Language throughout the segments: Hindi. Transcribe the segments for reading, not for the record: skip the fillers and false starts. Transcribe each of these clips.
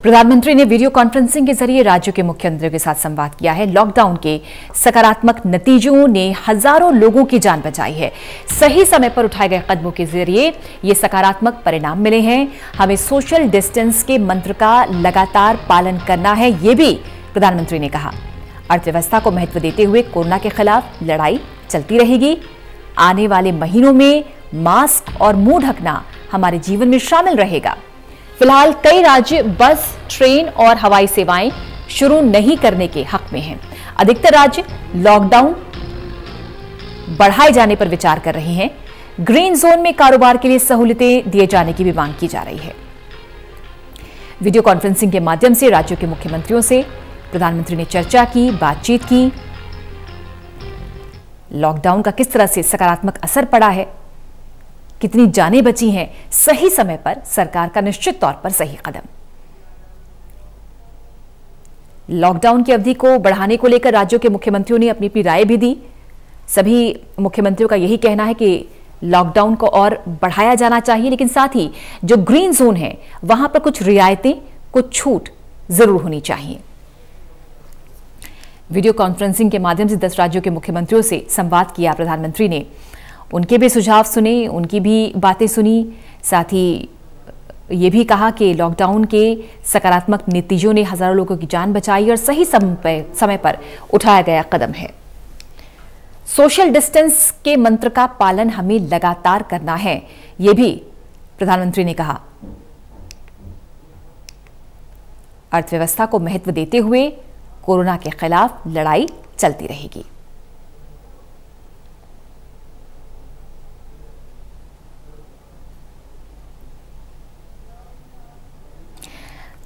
प्रधानमंत्री ने वीडियो कॉन्फ्रेंसिंग के जरिए राज्यों के मुख्यमंत्रियों के साथ संवाद किया है। लॉकडाउन के सकारात्मक नतीजों ने हजारों लोगों की जान बचाई है। सही समय पर उठाए गए कदमों के जरिए ये सकारात्मक परिणाम मिले हैं। हमें सोशल डिस्टेंस के मंत्र का लगातार पालन करना है, ये भी प्रधानमंत्री ने कहा। अर्थव्यवस्था को महत्व देते हुए कोरोना के खिलाफ लड़ाई चलती रहेगी। आने वाले महीनों में मास्क और मुंह ढकना हमारे जीवन में शामिल रहेगा। फिलहाल कई राज्य बस, ट्रेन और हवाई सेवाएं शुरू नहीं करने के हक में हैं। अधिकतर राज्य लॉकडाउन बढ़ाए जाने पर विचार कर रहे हैं। ग्रीन जोन में कारोबार के लिए सहूलियतें दिए जाने की भी मांग की जा रही है। वीडियो कॉन्फ्रेंसिंग के माध्यम से राज्यों के मुख्यमंत्रियों से प्रधानमंत्री ने चर्चा की, बातचीत की। लॉकडाउन का किस तरह से सकारात्मक असर पड़ा है, कितनी जानें बची हैं, सही समय पर सरकार का निश्चित तौर पर सही कदम। लॉकडाउन की अवधि को बढ़ाने को लेकर राज्यों के मुख्यमंत्रियों ने अपनी राय भी दी। सभी मुख्यमंत्रियों का यही कहना है कि लॉकडाउन को और बढ़ाया जाना चाहिए, लेकिन साथ ही जो ग्रीन जोन है वहां पर कुछ रियायतें, कुछ छूट जरूर होनी चाहिए। वीडियो कॉन्फ्रेंसिंग के माध्यम से 10 राज्यों के मुख्यमंत्रियों से संवाद किया प्रधानमंत्री ने। उनके भी सुझाव सुने, उनकी भी बातें सुनी। साथ ही ये भी कहा कि लॉकडाउन के सकारात्मक नतीजों ने हजारों लोगों की जान बचाई और सही समय पर उठाया गया कदम है। सोशल डिस्टेंस के मंत्र का पालन हमें लगातार करना है, ये भी प्रधानमंत्री ने कहा। अर्थव्यवस्था को महत्व देते हुए कोरोना के खिलाफ लड़ाई चलती रहेगी।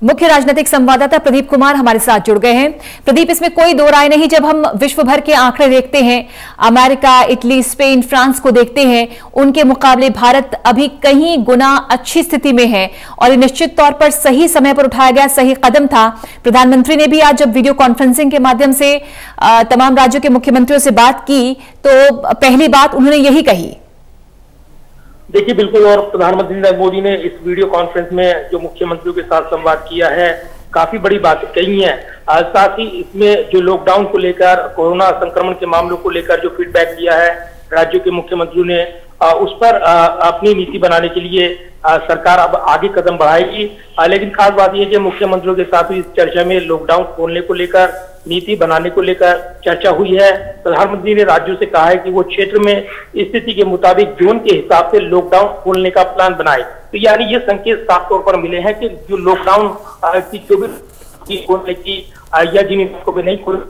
मुख्य राजनीतिक संवाददाता प्रदीप कुमार हमारे साथ जुड़ गए हैं। प्रदीप, इसमें कोई दो राय नहीं, जब हम विश्व भर के आंकड़े देखते हैं, अमेरिका, इटली, स्पेन, फ्रांस को देखते हैं, उनके मुकाबले भारत अभी कहीं गुना अच्छी स्थिति में है और ये निश्चित तौर पर सही समय पर उठाया गया सही कदम था। प्रधानमंत्री ने भी आज जब वीडियो कॉन्फ्रेंसिंग के माध्यम से तमाम राज्यों के मुख्यमंत्रियों से बात की तो पहली बात उन्होंने यही कही। देखिए, बिल्कुल, और प्रधानमंत्री नरेंद्र मोदी ने इस वीडियो कॉन्फ्रेंस में जो मुख्यमंत्रियों के साथ संवाद किया है, काफी बड़ी बातें कही हैं। साथ ही इसमें जो लॉकडाउन को लेकर, कोरोना संक्रमण के मामलों को लेकर जो फीडबैक दिया है राज्यों के मुख्यमंत्रियों ने, उस पर अपनी नीति बनाने के लिए सरकार अब आगे कदम बढ़ाएगी। लेकिन खास बात यह कि मुख्यमंत्रियों के साथ इस चर्चा में लॉकडाउन खोलने को लेकर, नीति बनाने को लेकर चर्चा हुई है। प्रधानमंत्री ने राज्यों से कहा है कि वो क्षेत्र में स्थिति के मुताबिक जोन के हिसाब से लॉकडाउन खोलने का प्लान बनाए। तो यानी ये संकेत साफ तौर पर मिले हैं कि जो लॉकडाउन की जो भी खोलने की या जिन इलाकों में नहीं खोल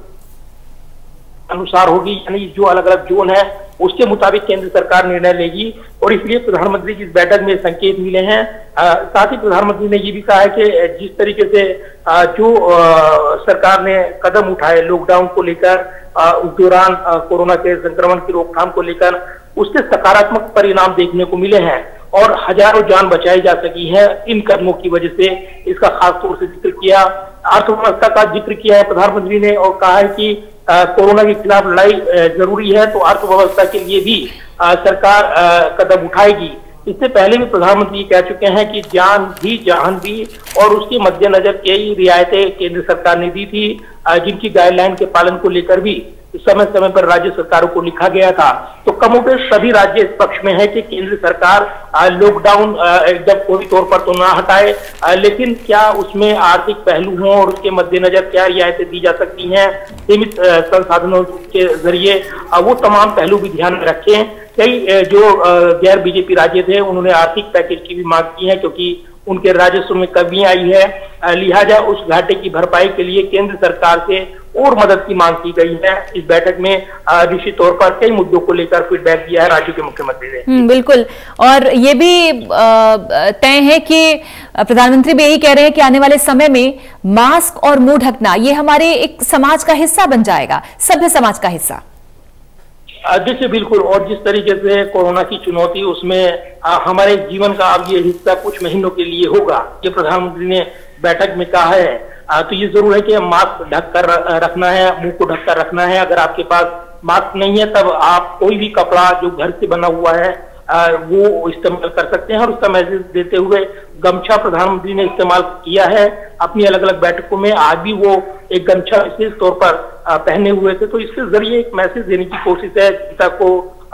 अनुसार होगी, यानी जो अलग अलग जोन है उसके मुताबिक केंद्र सरकार निर्णय लेगी। और इसलिए प्रधानमंत्री की इस बैठक में संकेत मिले हैं। साथ ही प्रधानमंत्री ने ये भी कहा है कि जिस तरीके से जो सरकार ने कदम उठाए लॉकडाउन को लेकर, उस दौरान कोरोना के संक्रमण की रोकथाम को लेकर, उसके सकारात्मक परिणाम देखने को मिले हैं और हजारों जान बचाई जा सकी है इन कदमों की वजह से। इसका खास तौर से जिक्र किया, अर्थव्यवस्था का जिक्र किया है प्रधानमंत्री ने और कहा है कि कोरोना के खिलाफ लड़ाई जरूरी है, तो अर्थव्यवस्था के लिए भी सरकार कदम उठाएगी। इससे पहले भी प्रधानमंत्री कह चुके हैं कि जान भी जहान भी, और उसके मद्देनजर कई रियायतें केंद्र सरकार ने दी थी, जिनकी गाइडलाइन के पालन को लेकर भी समय समय पर राज्य सरकारों को लिखा गया था। तो कमोबेश सभी राज्य इस पक्ष में है कि केंद्र सरकार लॉकडाउन एकदम पूरी तौर पर तो ना हटाए, लेकिन क्या उसमें आर्थिक पहलू हों और उसके मद्देनजर क्या रियायतें दी जा सकती हैं सीमित संसाधनों के जरिए, वो तमाम पहलू भी ध्यान में रखें। कई जो गैर बीजेपी राज्य थे उन्होंने आर्थिक पैकेज की भी मांग की है, क्योंकि उनके राजस्व में कमी आई है। लिहाजा उस घाटे की भरपाई के लिए केंद्र सरकार से और मदद की मांग की गई है। इस बैठक में निश्चित तौर पर कई मुद्दों को लेकर फीडबैक दिया है राज्यों के मुख्यमंत्री ने। बिल्कुल, और ये भी तय है कि प्रधानमंत्री भी यही कह रहे हैं कि आने वाले समय में मास्क और मुंह ढकना ये हमारे एक समाज का हिस्सा बन जाएगा, सभ्य समाज का हिस्सा। देखिए, बिल्कुल, और जिस तरीके से कोरोना की चुनौती, उसमें हमारे जीवन का अब ये हिस्सा कुछ महीनों के लिए होगा, ये प्रधानमंत्री ने बैठक में कहा है। तो ये जरूर है कि मास्क ढककर रखना है, मुंह को ढककर रखना है। अगर आपके पास मास्क नहीं है तब आप कोई भी कपड़ा जो घर से बना हुआ है वो इस्तेमाल कर सकते हैं। और उसका मैसेज देते हुए गमछा प्रधानमंत्री ने इस्तेमाल किया है अपनी अलग अलग बैठकों में। आज भी वो एक गमछा विशेष तौर पर पहने हुए थे। तो इसके जरिए एक मैसेज देने की कोशिश है जनता को,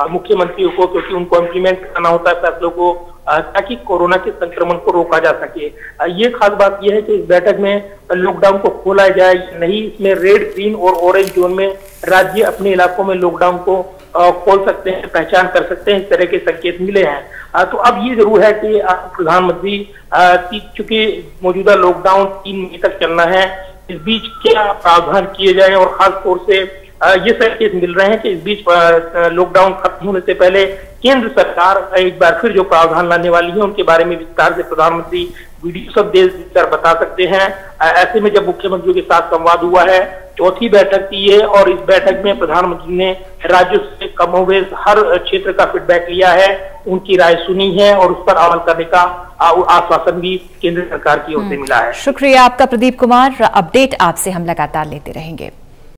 मुख्यमंत्रियों को, क्योंकि उनको इम्प्लीमेंट करना होता है फैसलों को, ताकि कोरोना के संक्रमण को रोका जा सके। ये खास बात यह है कि इस बैठक में लॉकडाउन को खोला जाए नहीं, इसमें रेड, ग्रीन और ऑरेंज जोन में राज्य अपने इलाकों में लॉकडाउन को खोल सकते हैं, पहचान कर सकते हैं, इस तरह के संकेत मिले हैं। तो अब ये जरूर है कि प्रधानमंत्री चूंकि मौजूदा लॉकडाउन 3 मई तक चलना है, इस बीच क्या प्रावधान किए जाए। और खास तौर से ये संकेत मिल रहे हैं कि इस बीच लॉकडाउन खत्म होने से पहले केंद्र सरकार एक बार फिर जो प्रावधान लाने वाली है उनके बारे में विस्तार से प्रधानमंत्री वीडियो सब देकर बता सकते हैं। ऐसे में जब मुख्यमंत्रियों के साथ संवाद हुआ है, चौथी बैठक थी ये, और इस बैठक में प्रधानमंत्री ने राज्यों से कमोबेश हर क्षेत्र का फीडबैक लिया है, उनकी राय सुनी है और उस पर अमल करने का आश्वासन भी केंद्र सरकार की ओर से मिला है। शुक्रिया आपका प्रदीप कुमार। अपडेट आपसे हम लगातार लेते रहेंगे।